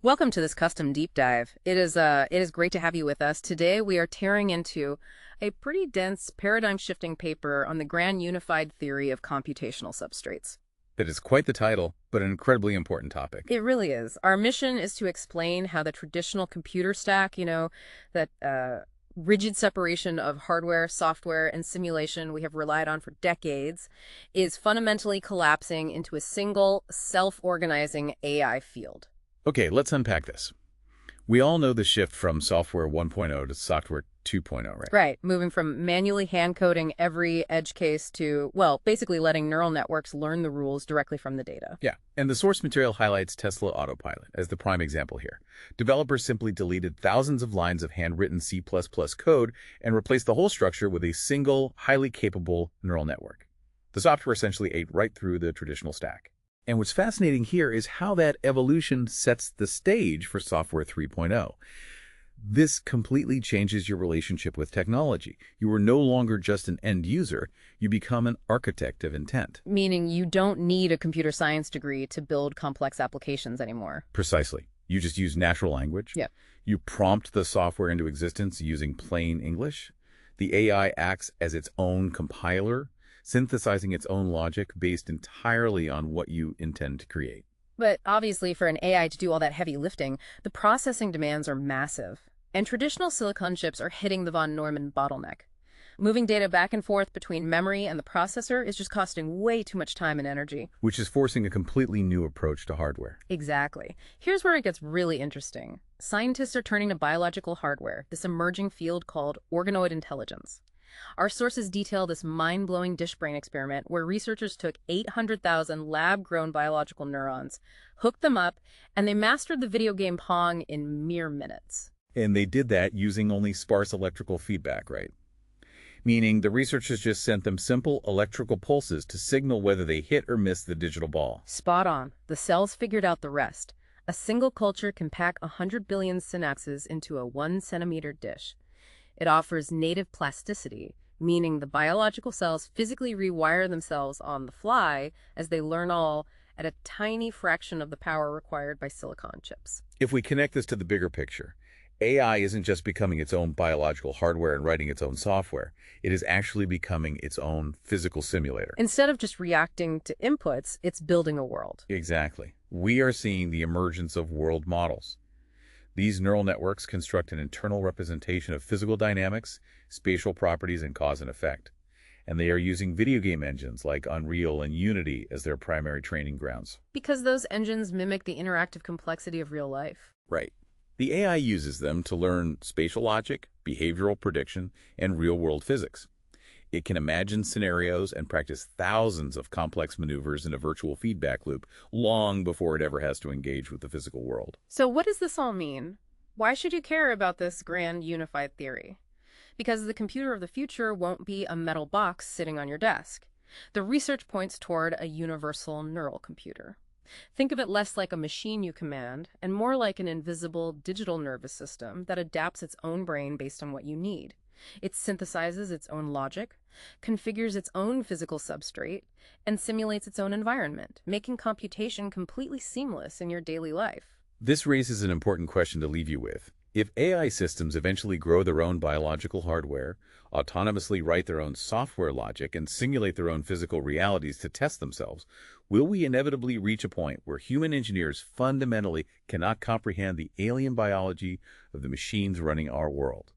Welcome to this custom deep dive. It is great to have you with us. Today we are tearing into a pretty dense paradigm-shifting paper on the grand unified theory of computational substrates. That is quite the title, but an incredibly important topic. It really is. Our mission is to explain how the traditional computer stack, that rigid separation of hardware, software, and simulation we have relied on for decades, is fundamentally collapsing into a single, self-organizing AI field. Okay, let's unpack this. We all know the shift from software 1.0 to software 2.0, right? Right, moving from manually hand-coding every edge case to, well, basically letting neural networks learn the rules directly from the data. Yeah, and the source material highlights Tesla Autopilot as the prime example here. Developers simply deleted thousands of lines of handwritten C++ code and replaced the whole structure with a single, highly capable neural network. The software essentially ate right through the traditional stack. And what's fascinating here is how that evolution sets the stage for Software 3.0. This completely changes your relationship with technology. You are no longer just an end user, you become an architect of intent. Meaning you don't need a computer science degree to build complex applications anymore. Precisely. You just use natural language. Yeah. You prompt the software into existence using plain English. The AI acts as its own compiler, synthesizing its own logic based entirely on what you intend to create. But obviously, for an AI to do all that heavy lifting, the processing demands are massive. And traditional silicon chips are hitting the von Neumann bottleneck. Moving data back and forth between memory and the processor is just costing way too much time and energy. Which is forcing a completely new approach to hardware. Exactly. Here's where it gets really interesting. Scientists are turning to biological hardware, this emerging field called organoid intelligence. Our sources detail this mind-blowing dish brain experiment where researchers took 800,000 lab-grown biological neurons, hooked them up, and they mastered the video game Pong in mere minutes. And they did that using only sparse electrical feedback, right? Meaning the researchers just sent them simple electrical pulses to signal whether they hit or missed the digital ball. Spot on. The cells figured out the rest. A single culture can pack 100 billion synapses into a 1-centimeter dish. It offers native plasticity, meaning the biological cells physically rewire themselves on the fly as they learn all at a tiny fraction of the power required by silicon chips. If we connect this to the bigger picture, AI isn't just becoming its own biological hardware and writing its own software. It is actually becoming its own physical simulator. Instead of just reacting to inputs, it's building a world. Exactly. We are seeing the emergence of world models. These neural networks construct an internal representation of physical dynamics, spatial properties, and cause and effect. And they are using video game engines like Unreal and Unity as their primary training grounds. Because those engines mimic the interactive complexity of real life. Right. The AI uses them to learn spatial logic, behavioral prediction, and real-world physics. It can imagine scenarios and practice thousands of complex maneuvers in a virtual feedback loop long before it ever has to engage with the physical world. So what does this all mean? Why should you care about this grand unified theory? Because the computer of the future won't be a metal box sitting on your desk. The research points toward a universal neural computer. Think of it less like a machine you command and more like an invisible digital nervous system that adapts its own brain based on what you need. It synthesizes its own logic, configures its own physical substrate, and simulates its own environment, making computation completely seamless in your daily life. This raises an important question to leave you with. If AI systems eventually grow their own biological hardware, autonomously write their own software logic, and simulate their own physical realities to test themselves, will we inevitably reach a point where human engineers fundamentally cannot comprehend the alien biology of the machines running our world?